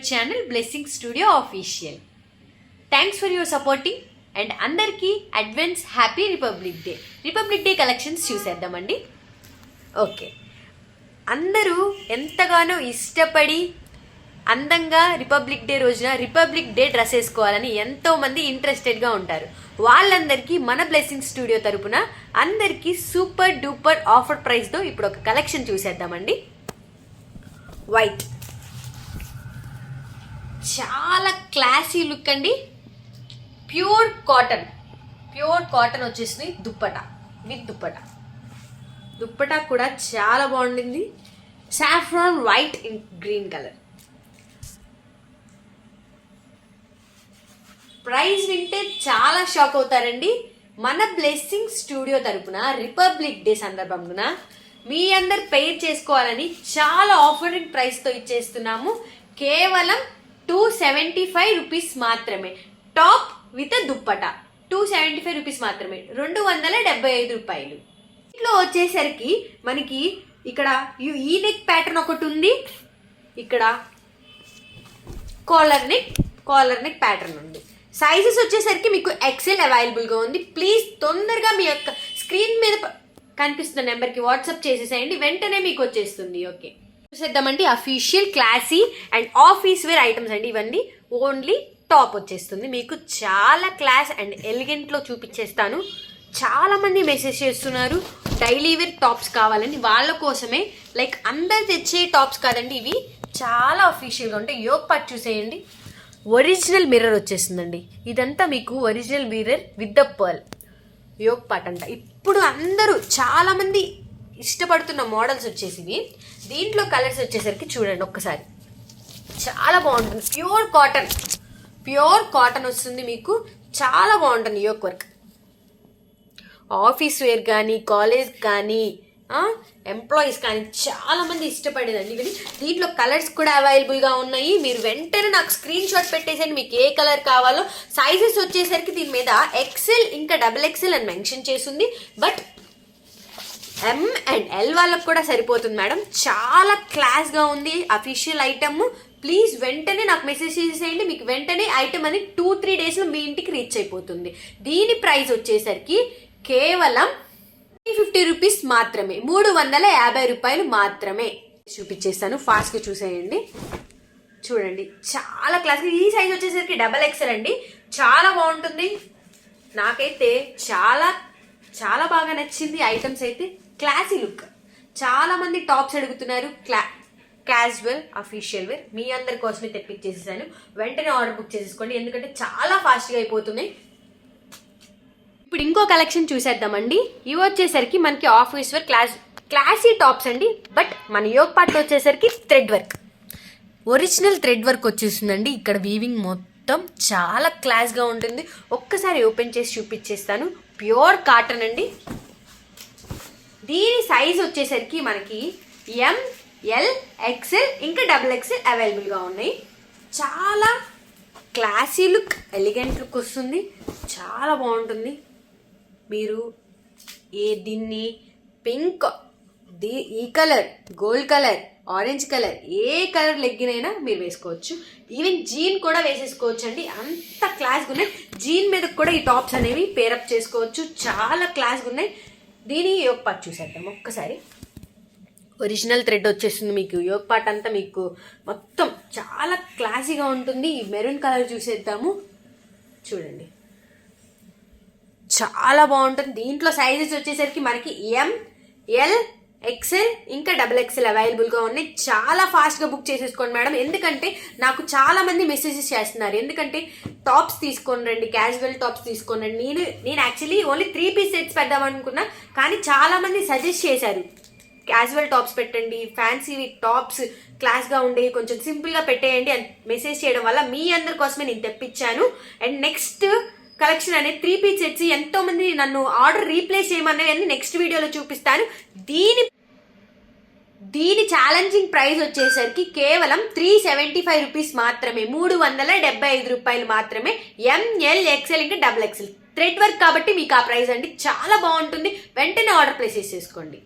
favorite channel Blessing Studio Official. Thanks for your supporting and అందరికీ advance happy Republic Day collections చూసేద్దామండి. Okay, అందరూ ఎంతగానో ఇష్టపడి అందంగా రిపబ్లిక్ డే రోజున రిపబ్లిక్ డే డ్రెస్ వేసుకోవాలని ఎంతోమంది ఇంట్రెస్టెడ్గా ఉంటారు. వాళ్ళందరికీ మన బ్లెస్సింగ్ స్టూడియో తరపున అందరికీ సూపర్ డూపర్ ఆఫర్ ప్రైస్తో ఇప్పుడు ఒక కలెక్షన్ చూసేద్దామండి. వైట్, చాలా క్లాసీ లుక్ అండి. ప్యూర్ కాటన్ వచ్చేసింది. దుప్పటా కూడా చాలా బాగుండింది. Saffron white in green colour. Price వింటే చాలా షాక్ అవుతారండి. మన బ్లెస్సింగ్ స్టూడియో తరపున రిపబ్లిక్ డే సందర్భంగా మీ అందరు పేర్ చేసుకోవాలని చాలా ఆఫరింగ్ ప్రైస్తో ఇచ్చేస్తున్నాము. కేవలం 275 రూపీస్ మాత్రమే. టాప్ విత్ దుప్పటా 275 రూపీస్ మాత్రమే, 275 రూపాయలు. ఇంట్లో వచ్చేసరికి మనకి ఇక్కడ ఈ నెక్ ప్యాటర్న్ ఒకటి ఉంది, ఇక్కడ కాలర్ నెక్ ప్యాటర్న్ ఉంది. సైజెస్ వచ్చేసరికి మీకు ఎక్సెల్ అవైలబుల్గా ఉంది. ప్లీజ్ తొందరగా మీ యొక్క స్క్రీన్ మీద కనిపిస్తున్న నెంబర్కి వాట్సాప్ చేసేసేయండి, వెంటనే మీకు వచ్చేస్తుంది. ఓకే, చూసేద్దామండి. Official classy and office wear items అండి ఇవన్నీ. ఓన్లీ టాప్ వచ్చేస్తుంది మీకు. చాలా క్లాస్ అండ్ ఎలిగెంట్లో చూపించేస్తాను. చాలామంది మెసేజ్ చేస్తున్నారు డైలీ వేర్ టాప్స్ కావాలని. వాళ్ళ కోసమే, లైక్ అందరు తెచ్చే టాప్స్ కాదండి ఇవి, చాలా అఫీషియల్గా ఉంటాయి. యోగ్ పార్ట్ చూసేయండి. ఒరిజినల్ మిర్రర్ వచ్చేస్తుందండి. ఇదంతా మీకు original mirror with the pearl. Yoke part అంట. ఇప్పుడు అందరూ చాలామంది ఇష్టపడుతున్న మోడల్స్ వచ్చేసివి. దీంట్లో కలర్స్ వచ్చేసరికి చూడండి ఒక్కసారి, చాలా బాగుంటుంది. ప్యూర్ కాటన్ వస్తుంది మీకు. చాలా బాగుంటుంది యోగ్ వర్క్. ఆఫీస్ వేర్ కానీ, కాలేజ్ కానీ, ఎంప్లాయీస్ కానీ చాలామంది ఇష్టపడేదండి ఇవి. దీంట్లో కలర్స్ కూడా అవైలబుల్గా ఉన్నాయి. మీరు వెంటనే నాకు స్క్రీన్ షాట్ పెట్టేసండి మీకు ఏ కలర్ కావాలో. సైజెస్ వచ్చేసరికి దీని మీద ఎక్సెల్ ఇంకా XXL అని మెన్షన్ చేసింది. బట్ M and L వాళ్ళకు కూడా సరిపోతుంది మేడం. చాలా క్లాస్గా ఉంది అఫీషియల్ ఐటమ్. ప్లీజ్ వెంటనే నాకు మెసేజ్ చేసేయండి, మీకు వెంటనే ఐటమ్ అని 2-3 డేస్లో మీ ఇంటికి రీచ్ అయిపోతుంది. దీని ప్రైస్ వచ్చేసరికి కేవలం 350 రూపీస్ మాత్రమే, 350 రూపాయలు మాత్రమే. చూపించేస్తాను, ఫాస్ట్గా చూసేయండి. చూడండి చాలా క్లాస్గా. ఈ సైజ్ వచ్చేసరికి XXL అండి. చాలా బాగుంటుంది. నాకైతే చాలా బాగా నచ్చింది ఐటమ్స్ అయితే. Classy look. చాలా మంది టాప్స్ అడుగుతున్నారు క్యాజువల్ అఫీషియల్ వేర్. మీ అందరి కోసమే తెప్పించేసేసాను. వెంటనే ఆర్డర్ బుక్ చేసేసుకోండి, ఎందుకంటే చాలా ఫాస్ట్గా అయిపోతున్నాయి. ఇప్పుడు ఇంకో కలెక్షన్ చూసేద్దామండి. ఇవి వచ్చేసరికి మనకి ఆఫీస్ వేర్ క్లాసీ టాప్స్ అండి. బట్ మన యోగ్ పార్ట్ వచ్చేసరికి thread work, original thread work వచ్చేస్తుందండి. ఇక్కడ వీవింగ్ మొత్తం చాలా క్లాస్గా ఉంటుంది. ఒక్కసారి ఓపెన్ చేసి చూపించేస్తాను. ప్యూర్ కాటన్ అండి. దీని సైజ్ వచ్చేసరికి మనకి M, L, XL ఇంకా XXL అవైలబుల్గా ఉన్నాయి. చాలా క్లాసీ లుక్, ఎలిగెంట్ లుక్ వస్తుంది. చాలా బాగుంటుంది. మీరు దీన్ని పింక్, ఈ colour, gold colour, orange colour, ఏ కలర్ లెగ్గినైనా మీరు వేసుకోవచ్చు. ఈవెన్ జీన్ కూడా వేసేసుకోవచ్చు అండి. అంత క్లాస్గా ఉన్నాయి. జీన్ మీద కూడా ఈ టాప్స్ అనేవి పేరప్ చేసుకోవచ్చు. చాలా క్లాస్గా ఉన్నాయి. దీని యోగ్ పార్ట్ చూసేద్దాం ఒక్కసారి. ఒరిజినల్ థ్రెడ్ వచ్చేస్తుంది మీకు. యోగ్ పార్ట్ అంతా మీకు మొత్తం చాలా క్లాసీగా ఉంటుంది. ఈ మెరూన్ కలర్ చూసేద్దాము. చూడండి చాలా బాగుంటుంది. దీంట్లో సైజెస్ వచ్చేసరికి మనకి M, L, XL ఇంకా XXL అవైలబుల్గా ఉన్నాయి. చాలా ఫాస్ట్గా బుక్ చేసేసుకోండి మేడం, ఎందుకంటే నాకు చాలా మంది మెసేజెస్ చేస్తున్నారు. ఎందుకంటే టాప్స్ తీసుకొని రండి, క్యాజువల్ టాప్స్ తీసుకొని రండి. నేను యాక్చువల్లీ ఓన్లీ 3 పీస్ సెట్స్ పెడదామనుకున్నా, కానీ చాలా మంది సజెస్ట్ చేశారు క్యాజువల్ టాప్స్ పెట్టండి, ఫ్యాన్సీ టాప్స్ క్లాస్గా ఉండేవి కొంచెం సింపుల్గా పెట్టేయండి అని మెసేజ్ చేయడం వల్ల మీ అందరి కోసమే నేను తెప్పించాను. అండ్ నెక్స్ట్ కలెక్షన్ అనేది 3 పీస్ సెట్స్. ఎంతో మంది నన్ను ఆర్డర్ రీప్లేస్ చేయమనేవి నెక్స్ట్ వీడియోలో చూపిస్తాను. దీని ఛాలెంజింగ్ ప్రైస్ వచ్చేసరికి కేవలం 375 రూపీస్ మాత్రమే, 375 రూపాయలు మాత్రమే. M, L, XL ఇంకా XXL థ్రెడ్ వర్క్ కాబట్టి మీకు ఆ ప్రైస్ అండి. చాలా బాగుంటుంది. వెంటనే ఆర్డర్ ప్లేస్ చేసేసుకోండి.